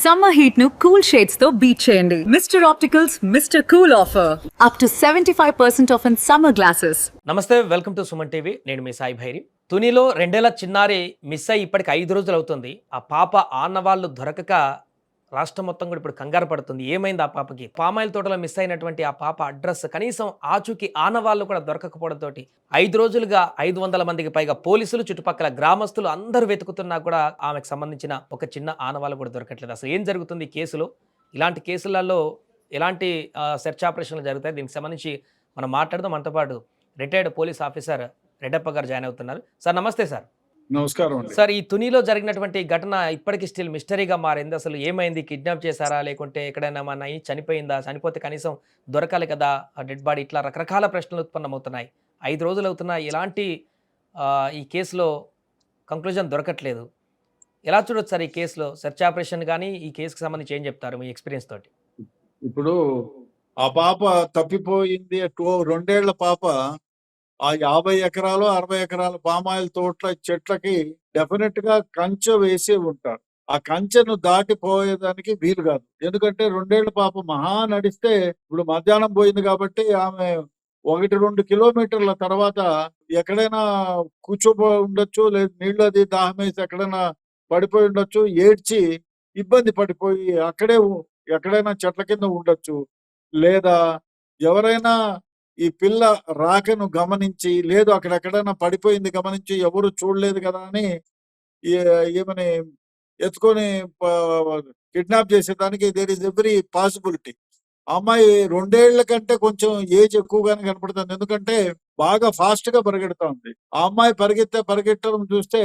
Summer heat ను cool shades తో beat చేయండి. Mister opticals mister cool offer up to 75% of in summer glasses. నమస్తే, welcome to Suman TV. నేను మీ సాయి భైరి. తునిలో 2 ఏళ్ల చిన్నారి మిస్ అయ్యి ఇప్పటికి 5 రోజులు అవుతుంది. ఆ పాప ఆనవాళ్లు దొరకక రాష్ట్రం మొత్తం కూడా ఇప్పుడు కంగారు పడుతుంది. ఏమైంది ఆ పాపకి? పామాయిల్ తోటలో మిస్ అయినటువంటి ఆ పాప అడ్రస్ కనీసం ఆచూకీ ఆనవాళ్లు కూడా దొరకకపోవడంతో 5 రోజులుగా 500 మందికి పైగా పోలీసులు, చుట్టుపక్కల గ్రామస్తులు అందరూ వెతుకుతున్నా కూడా ఆమెకు సంబంధించిన ఒక చిన్న ఆనవాళ్ళు కూడా దొరకట్లేదు. అసలు ఏం జరుగుతుంది ఈ కేసులో? ఇలాంటి కేసులలో ఎలాంటి సెర్చ్ ఆపరేషన్లు జరుగుతాయి? దీనికి సంబంధించి మనం మాట్లాడదాం. మనతో పాటు రిటైర్డ్ పోలీస్ ఆఫీసర్ రెడ్డప్ప గారు జాయిన్ అవుతున్నారు. సార్ నమస్తే. సార్ నమస్కారం అండి. సార్, ఈ తునిలో జరిగినటువంటి ఘటన ఇప్పటికీ స్టిల్ మిస్టరీగా మారింది. అసలు ఏమైంది? కిడ్నాప్ చేశారా, లేకుంటే ఎక్కడైనా మన చనిపోయిందా? చనిపోతే కనీసం దొరకాలి కదా ఆ డెడ్ బాడీ. ఇట్లా రకరకాల ప్రశ్నలు ఉత్పన్నమవుతున్నాయి. 5 రోజులు అవుతున్నా ఎలాంటి ఈ కేసులో కంక్లూజన్ దొరకట్లేదు. ఎలా చూడొచ్చు సార్ ఈ కేసులో సెర్చ్ ఆపరేషన్ కానీ ఈ కేసుకి సంబంధించి ఏం చెప్తారు మీ ఎక్స్పీరియన్స్ తోటి? ఇప్పుడు ఆ పాప తప్పిపోయింది. 2 ఏళ్ల పాప ఆ 50 ఎకరాలు 60 ఎకరాల పామాయిల్ తోటల చెట్లకి డెఫినెట్ గా కంచె వేసి ఉంటారు. ఆ కంచెను దాటిపోయేదానికి వీలు కాదు. ఎందుకంటే 2 ఏళ్ల పాప మహా నడిస్తే ఇప్పుడు మధ్యాహ్నం పోయింది కాబట్టి ఆమె 1-2 కిలోమీటర్ల తర్వాత ఎక్కడైనా కూర్చోబోయి ఉండొచ్చు, లేదు నీళ్ళు అది దాహం వేసి ఎక్కడైనా పడిపోయి ఉండొచ్చు, ఏడ్చి ఇబ్బంది పడిపోయి అక్కడే ఎక్కడైనా చెట్ల కింద ఉండొచ్చు, లేదా ఎవరైనా ఈ పిల్ల రాకను గమనించి, లేదు అక్కడెక్కడైనా పడిపోయింది గమనించి ఎవరు చూడలేదు కదా అని ఈమెని ఎత్తుకొని కిడ్నాప్ చేసేదానికి దేర్ ఇస్ ఎవ్రీ పాసిబిలిటీ. ఆ అమ్మాయి 2 ఏళ్ల కంటే కొంచెం ఏజ్ ఎక్కువగానే కనపడుతుంది. ఎందుకంటే బాగా ఫాస్ట్ గా పరిగెడతా ఉంది. ఆ అమ్మాయి పరిగెట్టడం చూస్తే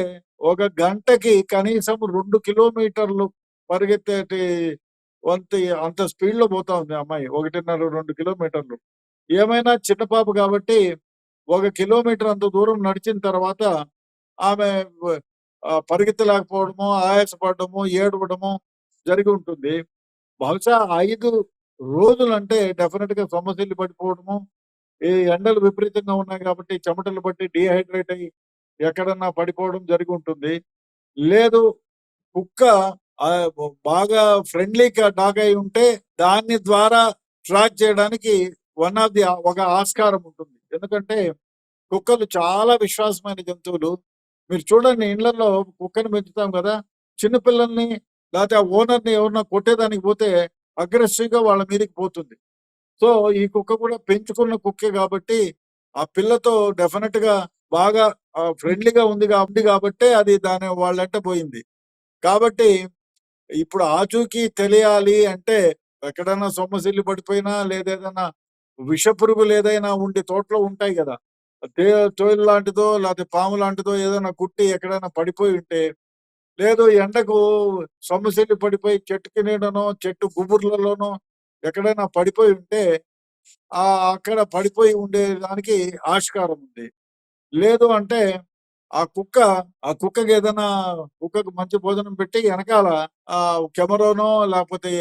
ఒక గంటకి కనీసం 2 కిలోమీటర్లు పరిగెత్తేటి అంత స్పీడ్ లో పోతా ఉంది ఆ అమ్మాయి. 1.5-2 కిలోమీటర్లు. ఏమైనా చిన్న పాప కాబట్టి 1 కిలోమీటర్ అంత దూరం నడిచిన తర్వాత ఆమె పరిగెత్తలేకపోవడము, ఆయాసపడము, ఏడవడము జరిగి ఉంటుంది. బహుశా 5 రోజులంటే డెఫినెట్ గా సొమ్మసిల్లి పడిపోవడము, ఈ ఎండలు విపరీతంగా ఉన్నాయి కాబట్టి చెమటలు పట్టి డీహైడ్రేట్ అయ్యి ఎక్కడన్నా పడిపోవడం జరిగి ఉంటుంది. లేదు కుక్క బాగా ఫ్రెండ్లీగా డాగ్ అయి ఉంటే దాని ద్వారా ట్రాక్ చేయడానికి ఒక ఆస్కారం ఉంటుంది. ఎందుకంటే కుక్కలు చాలా విశ్వాసమైన జంతువులు. మీరు చూడండి, ఇళ్లలో కుక్కని పెంచుతాం కదా, చిన్నపిల్లల్ని లేకపోతే ఆ ఓనర్ని ఎవరన్నా కొట్టేదానికి పోతే అగ్రెసివ్ గా వాళ్ళ మీదకి పోతుంది. సో ఈ కుక్క కూడా పెంచుకున్న కుక్కే కాబట్టి ఆ పిల్లతో డెఫినెట్ గా బాగా ఫ్రెండ్లీగా ఉంది కాబట్టి అది దాని వాళ్ళంట పోయింది. కాబట్టి ఇప్పుడు ఆచూకీ తెలియాలి అంటే ఎక్కడైనా సొమ్మసిల్లి పడిపోయినా, లేదేదన్నా విషపురుగులు ఏదైనా ఉండి తోటలో ఉంటాయి కదా, తోలు లాంటిదో లేకపోతే పాము లాంటిదో ఏదైనా కుట్టి ఎక్కడైనా పడిపోయి ఉంటే, లేదు ఎండకు సొమ్మసిల్లి పడిపోయి చెట్టు నీడనో చెట్టు గుబుర్లలోనో ఎక్కడైనా పడిపోయి ఉంటే అక్కడ పడిపోయి ఉండేదానికి ఆస్కారం ఉంది. లేదు అంటే ఆ కుక్కకి ఏదైనా కుక్కకు మంచి భోజనం పెట్టి వెనకాల కెమెరానో లేకపోతే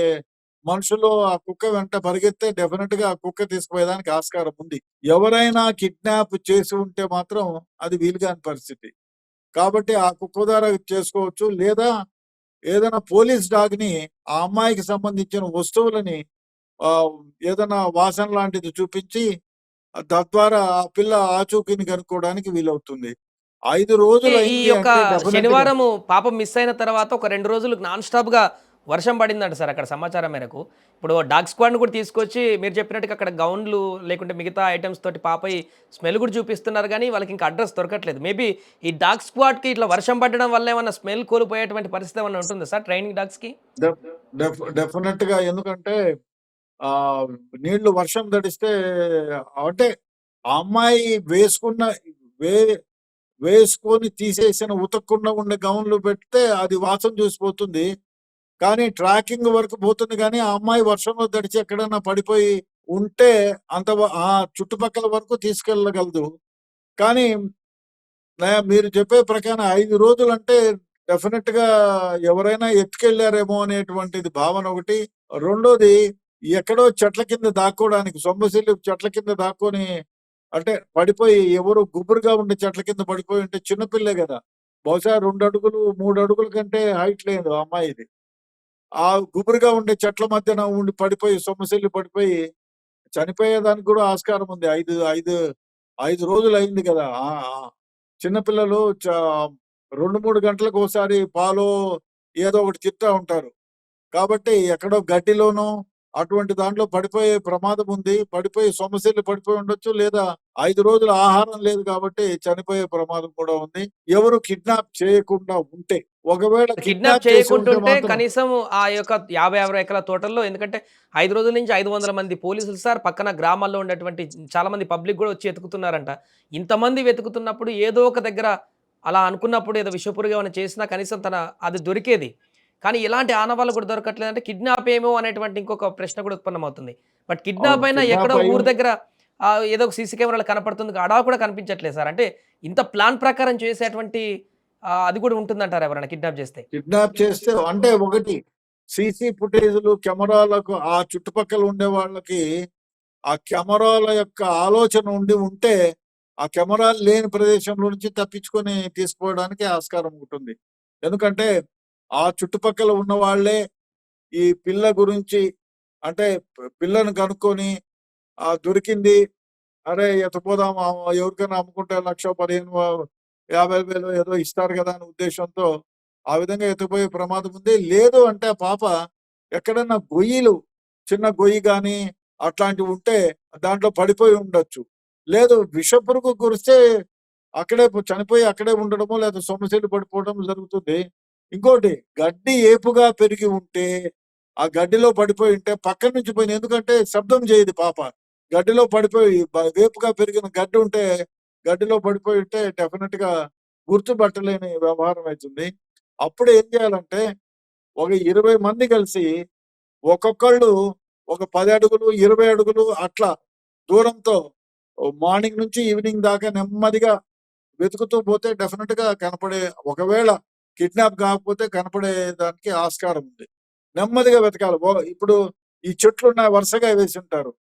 మనుషులు ఆ కుక్క వెంట పరిగెత్తే డెఫినెట్ గా ఆ కుక్క తీసుకుపోయేదానికి ఆస్కారం ఉంది. ఎవరైనా కిడ్నాప్ చేసి ఉంటే మాత్రం అది వీలుగాని పరిస్థితి. కాబట్టి ఆ కుక్క ద్వారా చేసుకోవచ్చు, లేదా ఏదైనా పోలీస్ డాగ్ ని ఆ అమ్మాయికి సంబంధించిన వస్తువులని ఏదైనా వాసన లాంటిది చూపించి తద్వారా ఆ పిల్ల ఆచూకీని కనుక్కోవడానికి వీలవుతుంది. 5 రోజులు ఈ అయింది యొక్క అంటే డెఫినెట్ గా శనివారము పాప మిస్ అయిన తర్వాత ఒక 2 రోజులు నాన్ స్టాప్గా వర్షం పడిందంట సార్ అక్కడ సమాచారం మేరకు. ఇప్పుడు డాగ్ స్క్వాడ్ని కూడా తీసుకొచ్చి మీరు చెప్పినట్టుగా అక్కడ గౌన్లు లేకుంటే మిగతా ఐటమ్స్ తోటి పాపై స్మెల్ కూడా చూపిస్తున్నారు, కానీ వాళ్ళకి ఇంకా అడ్రస్ దొరకట్లేదు. మేబీ ఈ డాగ్ స్క్వాడ్కి ఇట్లా వర్షం పడడం వల్ల ఏమన్నా స్మెల్ కోల్పోయేటువంటి పరిస్థితి ఏమన్నా ఉంటుందా సార్ ట్రైనింగ్ డాగ్స్కి? డెఫినెట్ గా. ఎందుకంటే ఆ నీళ్లు వర్షం తడిస్తే అంటే ఆ అమ్మాయి వే వేసుకొని తీసేసిన ఉతకకుండా ఉండే గౌన్లు పెడితే అది వాసన చూసిపోతుంది. కానీ ట్రాకింగ్ వరకు పోతుంది, కానీ ఆ అమ్మాయి వర్షంలో తడిచి ఎక్కడైనా పడిపోయి ఉంటే ఆ చుట్టుపక్కల వరకు తీసుకెళ్ళగలదు. కానీ మీరు చెప్పే ప్రకారం 5 రోజులంటే డెఫినెట్ గా ఎవరైనా ఎత్తుకెళ్లారేమో అనేటువంటిది భావన ఒకటి. రెండోది, ఎక్కడో చెట్ల కింద దాక్కోవడానికి సొమ్మసిల్లి చెట్ల కింద దాక్కొని, అంటే పడిపోయి ఎవరు గుబురుగా ఉండే చెట్ల కింద పడిపోయి ఉంటే చిన్నపిల్లే కదా, బహుశా 2 అడుగులు 3 అడుగుల కంటే హైట్ లేదు ఆ అమ్మాయిది. ఆ గుబురుగా ఉండే చెట్ల మధ్యన ఉండి పడిపోయి సొమ్మసిల్లి పడిపోయి చనిపోయేదానికి కూడా ఆస్కారం ఉంది. 5 రోజులు అయింది కదా! చిన్నపిల్లలు 2, 3 గంటలకోసారి పాలో ఏదో ఒకటి తింటా ఉంటారు. కాబట్టి ఎక్కడో గడ్డిలోనో అటువంటి దాంట్లో పడిపోయే ప్రమాదం ఉంది. పడిపోయి సొమ్మసిల్లి పడిపోయి ఉండొచ్చు. లేదా 5 రోజులు ఆహారం లేదు కాబట్టి చనిపోయే ప్రమాదం కూడా ఉంది. ఎవరు కిడ్నాప్ చేయకుండా ఉంటే. ఒకవేళ కిడ్నాప్ కిడ్నాప్ చేసి ఉంటే చేయకుంటుంటే మాత్రం కనీసం ఆ యొక్క 50, 50 ఎకరాల తోటల్లో ఎందుకంటే 5 రోజుల నుంచి 500 మంది పోలీసులు సార్ పక్కన గ్రామాల్లో ఉండేటువంటి చాలా మంది పబ్లిక్ గూడా వచ్చి వెతుకుతున్నారంట. ఇంతమంది వెతుకుతున్నప్పుడు ఏదో ఒక దగ్గర అలా అనుకున్నప్పుడు ఏదో విషపురుగు ఏమైనా చేసినా కనీసం అది దొరికేది. కానీ ఇలాంటి ఆనవాళ్ళు కూడా దొరకట్లేదంటే కిడ్నాప్ ఏమో అనేటువంటి ఇంకొక ప్రశ్న కూడా ఉత్పన్నమవుతుంది. బట్ కిడ్నాప్ అవును. అయినా ఎక్కడో కిడ్నాప్ అయ్యి ఊరు దగ్గర ఏదో ఒక సీసీ కెమెరాలో కనపడుతుంది. అడా కూడా కనిపించట్లేదు సార్. అంటే ఇంత ప్లాన్ ప్రకారం చేసేటువంటి అది కూడా ఉంటుందంటారా ఎవరైనా కిడ్నాప్ చేస్తే? కిడ్నాప్ చేస్తే అంటే ఒకటి సీసీ ఫుటేజ్‌లు, కెమెరాలకు ఆ చుట్టుపక్కల ఉండే వాళ్ళకి ఆ కెమెరాల యొక్క ఆలోచన ఉంటే, ఆ కెమెరాలు లేని ప్రదేశంలో నుంచి తప్పించుకొని తీసుకుపోవడానికి ఆస్కారం ఉంటుంది. ఎందుకంటే, ఆ చుట్టుపక్కల ఉన్న వాళ్ళే ఈ పిల్ల గురించి అంటే పిల్లను కనుక్కొని దొరికింది. అరే! ఎత్తుకుపోదాం ఎవరికైనా అమ్ముకుంటే 1,00,000, 15 50,000 ఏదో ఇస్తారు కదా! అనే ఉద్దేశ్యంతో ఆ విధంగా ఎత్తుకుపోయే ప్రమాదం ఉంది. లేదు అంటే ఆ పాప ఎక్కడన్నా చిన్న గొయ్యి గాని అట్లాంటివి ఉంటే దాంట్లో పడిపోయి ఉండొచ్చు. లేదు విషపురుగు కురిస్తే అక్కడే చనిపోయి అక్కడే ఉండడమో లేదా సొమ్మసిల్లి పడిపోవడం జరుగుతుంది. ఇంకోటి గడ్డి ఏపుగా పెరిగి ఉంటే, ఆ గడ్డిలో పడిపోయి ఉంటే పక్కన నుంచి పోయింది. ఎందుకంటే శబ్దం చేయదు పాప. గడ్డిలో పడిపోయి వేపుగా పెరిగిన గడ్డి ఉంటే గడ్డిలో పడిపోయి ఉంటే డెఫినిట్‌గా గుర్తుపట్టలేని వ్యవహారం అయితుంది. అప్పుడు ఏం చేయాలంటే ఒక 20 మంది కలిసి ఒక్కొక్కళ్ళు ఒక 10 అడుగులు, 20 అడుగులు అట్లా దూరంతో మార్నింగ్ నుంచి ఈవినింగ్ దాకా నెమ్మదిగా వెతుకుతూ పోతే డెఫినిట్‌గా ఒకవేళ కిడ్నాప్ కాకపోతే కనపడే దానికి ఆస్కారం ఉంది. నెమ్మదిగా వెతకాలి. ఇప్పుడు ఈ చెట్లున్నాయి వరుసగా వేసుంటారు.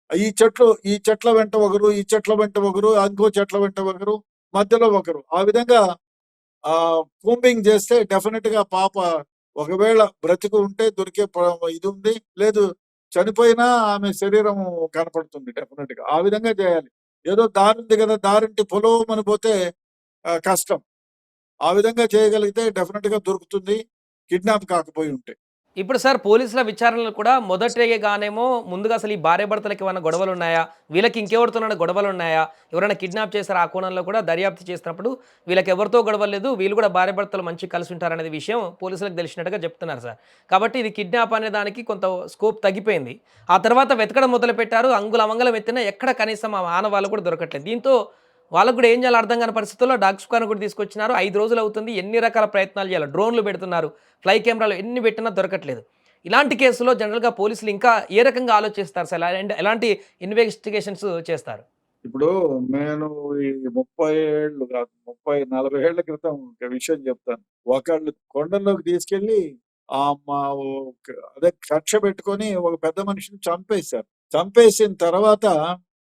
ఈ చెట్ల వెంట ఒకరు, ఈ చెట్ల వెంట ఒకరు, ఇంకో చెట్ల వెంట ఒకరు, మధ్యలో ఒకరు. ఆ విధంగా కూంబింగ్ చేస్తే డెఫినిట్‌గా పాప ఒకవేళ బ్రతికి ఉంటే దొరికే ఇది ఉంది. లేదు చనిపోయినా ఆమె శరీరం కనపడుతుంది డెఫినిట్‌గా. ఆ విధంగా చేయాలి. ఏదో దారుంది కదా! దారింటి పొలోమని పోతే కష్టం. ఆ విధంగా చేయగలిగితే డెఫినిట్‌గా దొరుకుతుంది. కిడ్నాప్ కాకపోయి ఉంటే. ఇప్పుడు సార్ పోలీసుల విచారణలు కూడా మొదటగానేమో ముందుగా అసలు ఈ భార్యాభర్తలకి ఏమైనా గొడవలున్నాయా? వీళ్ళకి ఇంకెవరితోనైనా గొడవలున్నాయా? ఎవరైనా కిడ్నాప్ చేశారా? ఆ కోణంలో కూడా దర్యాప్తు చేసినప్పుడు వీళ్ళకి ఎవరితో గొడవలు లేదు. వీళ్ళు కూడా భార్యాభర్తలు మంచిగా కలిసి ఉంటారనే విషయం పోలీసులకు తెలిసినట్టుగా చెప్తున్నారు సార్. కాబట్టి ఇది కిడ్నాప్ అనే దానికి కొంత స్కోప్ తగ్గిపోయింది. ఆ తర్వాత వెతకడం మొదలుపెట్టారు. అంగుళమంగళం ఎత్తినా ఎక్కడ కనీసం ఆ ఆనవాళ్ళు కూడా దొరకట్లేదు. దీంతో వాళ్ళకి కూడా ఏం చేయాలో అర్థం కాని పరిస్థితుల్లో డాగ్ స్క్వాడ్‌ని కూడా తీసుకొచ్చినారు. 5 రోజులు అవుతుంది. ఎన్ని రకాల ప్రయత్నాలు చేయాలో డ్రోన్‌లు పెడుతున్నారు. ఫ్లై కెమెరాలు ఎన్ని పెట్టినా దొరకట్లేదు. ఇలాంటి కేసులో జనరల్‌గా పోలీసులు ఇంకా ఏ రకంగా ఆలోచిస్తారు సార్? ఎలాంటి ఇన్వెస్టిగేషన్స్ చేస్తారు? ఇప్పుడు నేను ఈ 30 ఏళ్ళు కాదు 30, 40 ఏళ్ల క్రితం ఒక విషయం చెప్తాను. ఒకళ్ళు కొండల్లోకి తీసుకెళ్ళి మా అదే కక్ష పెట్టుకొని ఒక పెద్ద మనిషిని చంపేశారు. చంపేసిన తర్వాత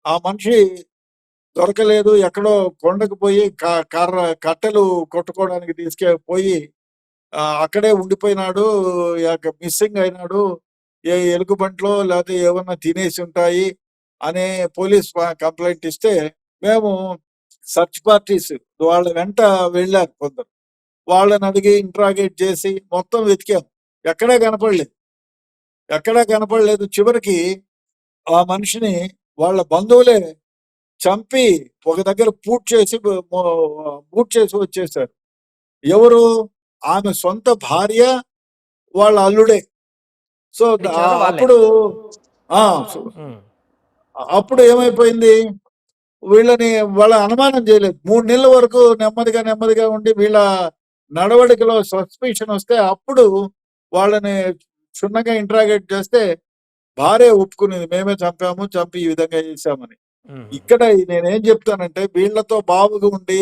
ఆ మనిషి దొరకలేదు. ఎక్కడో కొండకు పోయి కట్టెలు కొట్టుకోవడానికి పోయి అక్కడే ఉండిపోయినాడు. మిస్సింగ్ అయినాడు. ఏ ఎలుగుబంట్లో లేకపోతే ఏమన్నా తినేసి ఉంటాయి అనే పోలీస్ కంప్లైంట్ ఇస్తే మేము సెర్చ్ పార్టీస్ వాళ్ళ వెంట వెళ్ళారు కొందరు. వాళ్ళని అడిగి ఇంట్రాగేట్ చేసి మొత్తం వెతికాం. ఎక్కడా కనపడలేదు. ఎక్కడా కనపడలేదు. చివరికి ఆ మనిషిని వాళ్ళ బంధువులే చంపి ఒక దగ్గర పూడ్చేసి వచ్చేసారు. ఎవరు? ఆమె సొంత భార్య, వాళ్ళ అల్లుడే. సో, ఎవరో వాళ్ళే. అప్పుడు ఆ! హ్మ్. అప్పుడు ఏమైపోయింది? వీళ్ళని వాళ్ళ అనుమానం చేయలేదు. 3 నెలల వరకు నెమ్మదిగా ఉండి వీళ్ళ నడవడికలో సస్పిషన్ వస్తే అప్పుడు వాళ్ళని క్షుణ్ణంగా ఇంట్రాగేట్ చేస్తే భార్య ఒప్పుకునేది. మేమే చంపి ఈ విధంగా చేశామని. హుహు. ఇక్కడ నేనేం చెప్తానంటే వీళ్ళతో బావుగా ఉండి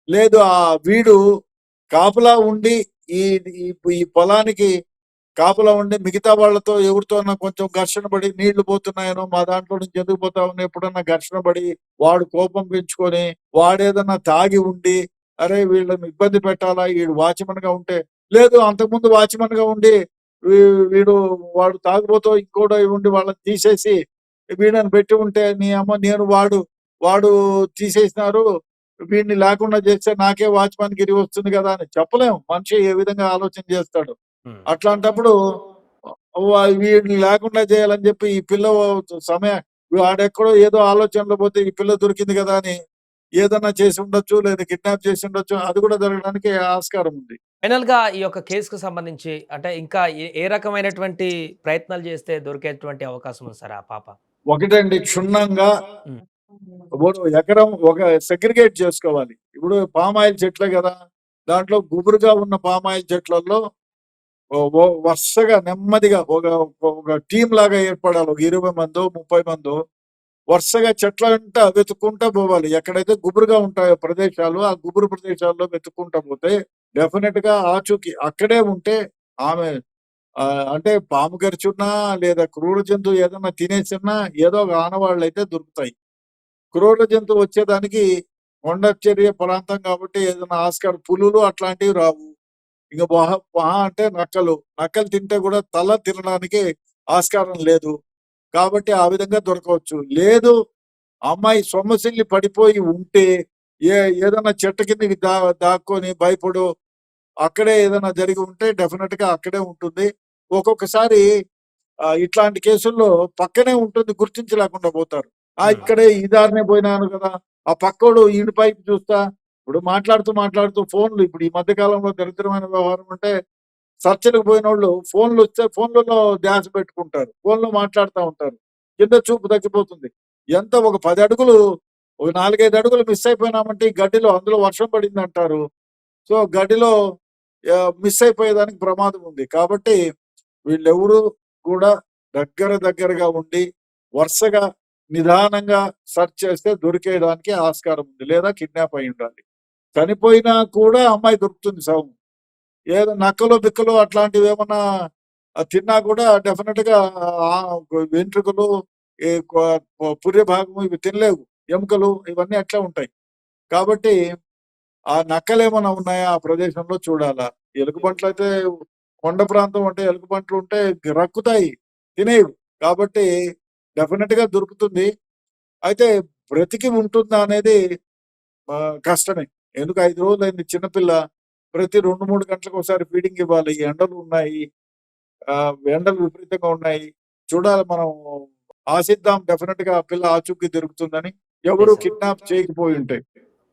లేదు వీడు కాపలా ఉండి ఈ ఈ ఈ పొలానికి కాపలా ఉండి మిగతా వాళ్ళతో ఎవరితోన్నా కొంచెం ఘర్షణ పడి నీళ్లు పోతున్నాయనో మా దాంట్లో నుంచి ఎందుకు పోతామని ఎప్పుడన్నా ఘర్షణ పడి వాడు కోపం పెంచుకొని వాడేదన్నా తాగి ఉండి అరే వీళ్ళని ఇబ్బంది పెట్టాలా వీడు వాచ్‌మన్ గా ఉంటే లేదు అంతకుముందు వాచ్‌మన్ గా ఉండి వీడు వాడు తాగుబోతో ఇంకోటో ఉండి వాళ్ళని తీసేసి వీళ్ళని పెట్టి ఉంటే నీ అమ్మ నేను వాడు తీసేసినారు వీడిని లేకుండా చేస్తే నాకే వాచ్‌మెన్ గిరి వస్తుంది కదా అని చెప్పలేం. మనిషి ఏ విధంగా ఆలోచన చేస్తాడు. ఉమ్. అట్లాంటప్పుడు వీడిని లేకుండా చేయాలని చెప్పి ఈ పిల్ల సమయం వాడెక్కడో ఏదో ఆలోచనలో పోతే ఈ పిల్ల దొరికింది కదా అని ఏదన్నా చేసి ఉండొచ్చు, లేదా కిడ్నాప్ చేసి ఉండొచ్చు. అది కూడా జరగడానికి ఆస్కారం ఉంది. ఫైనల్ గా ఈ యొక్క కేసుకు సంబంధించి అంటే ఇంకా ఏ రకమైనటువంటి ప్రయత్నాలు చేస్తే దొరికేటువంటి అవకాశం ఉంది సార్ ఆ పాప? ఒకటండి, క్షుణ్ణంగా ఉమ్. ఇప్పుడు ఎకరం ఒక సెగ్రిగేట్ చేసుకోవాలి. ఇప్పుడు పామాయిల్ చెట్లే కదా, దాంట్లో గుబురుగా ఉన్న పామాయిల్ చెట్లలో వరుసగా నెమ్మదిగా ఒక టీం లాగా ఏర్పడాలి. ఒక 20 మందో 30 మందో వరుసగా చెట్లంతా వెతుక్కుంటా పోవాలి. ఎక్కడైతే గుబురుగా ఉంటాయో ప్రదేశాలు, ఆ గుబురు ప్రదేశాల్లో వెతుక్కుంటా పోతే డెఫినెట్ గా ఆచూకీ అక్కడే ఉంటే ఆమె అంటే పాము కరిచున్నా లేదా క్రూర జంతువు ఏదన్నా తినేసినా ఏదో ఒక ఆనవాళ్ళు అయితే దొరుకుతాయి. క్రూర జంతువు వచ్చేదానికి కొండచర్య ప్రాంతం కాబట్టి ఏదైనా ఆస్కారం, పులులు అట్లాంటివి రావు. ఇంక మహా అంటే నక్కలు తింటే కూడా తల తినడానికి ఆస్కారం లేదు. కాబట్టి ఆ విధంగా దొరకవచ్చు. లేదు అమ్మాయి సొమ్మసిల్లి పడిపోయి ఉంటే ఏదైనా చెట్టు కిందకి దాక్కొని భయపడు అక్కడే ఏదైనా జరిగి ఉంటే డెఫినెట్ గా అక్కడే ఉంటుంది. ఒక్కొక్కసారి ఇట్లాంటి కేసుల్లో పక్కనే ఉంటుంది, గుర్తించలేకుండా పోతారు. ఇక్కడే ఈ దారినే పోయినాను కదా, ఆ పక్కోడు ఈయన పైకి చూస్తా. ఇప్పుడు మాట్లాడుతూ ఫోన్లు, ఇప్పుడు ఈ మధ్య కాలంలో దరిద్రమైన వ్యవహారం అంటే చర్చలకు పోయినోళ్ళు ఫోన్లు వస్తే ఫోన్లలో ధ్యాస పెట్టుకుంటారు, ఫోన్లో మాట్లాడుతూ ఉంటారు. కింద చూపు తగ్గిపోతుంది. ఎంత ఒక 10 అడుగులు, ఒక 4-5 అడుగులు మిస్ అయిపోయినామంటే ఈ గడ్డిలో, అందులో వర్షం పడింది అంటారు. సో గడ్డిలో మిస్ అయిపోయేదానికి ప్రమాదం ఉంది. కాబట్టి వీళ్ళెవరూ కూడా దగ్గరగా ఉండి వరుసగా నిదానంగా సెర్చ్ చేస్తే దొరికేయడానికి ఆస్కారం ఉంది. లేదా కిడ్నాప్ అయి ఉండాలి. చనిపోయినా కూడా అమ్మాయి దొరుకుతుంది శవం. ఏదో నక్కలు బిక్కలు అట్లాంటివి ఏమన్నా తిన్నా కూడా డెఫినెట్ గా వెంట్రుకలు, ఈ పుర్రె భాగము ఇవి తినలేవు. ఎముకలు ఇవన్నీ అట్లా ఉంటాయి. కాబట్టి ఆ నక్కలేమన్నా ఉన్నాయా ఆ ప్రదేశంలో చూడాలా. ఎలుగుబంట్లు అయితే కొండ ప్రాంతం అంటే ఎలుగుబంట్లు ఉంటే రక్కుతాయి, తినేవి. కాబట్టి డెఫినెట్ గా దొరుకుతుంది. అయితే బ్రతికి ఉంటుందా అనేది కష్టమే. ఎందుకు 5 రోజులైంది చిన్నపిల్ల. ప్రతి 2-3 గంటలకు ఒకసారి ఫీడింగ్ ఇవ్వాలి. ఎండలు ఉన్నాయి. ఎండలు విపరీతంగా ఉన్నాయి. చూడాలి మనం. ఆశిద్దాం డెఫినెట్ గా ఆ పిల్ల ఆచూకీ దొరుకుతుందని. ఎవరు Yes, sir. కిడ్నాప్ చేయకపోయి ఉంటే.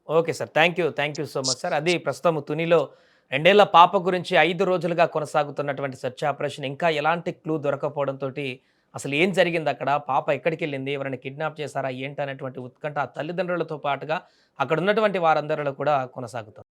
Okay sir. Thank you so much sir. అది ప్రస్తుతం తునిలో 2 ఏళ్ల పాప గురించి 5 రోజులుగా కొనసాగుతున్నటువంటి సెర్చ్ ఆపరేషన్ ఇంకా ఎలాంటి క్లూ దొరకకపోవడంతోటి అసలు ఏం జరిగిందక్కడ? పాప ఎక్కడికెళ్ళింది? ఎవరైనా కిడ్నాప్ చేశారా? ఏంటనేటువంటి ఉత్కంఠ ఆ తల్లిదండ్రులతో పాటుగా అక్కడున్నటువంటి వారందరిలో కూడా కొనసాగుతుంది.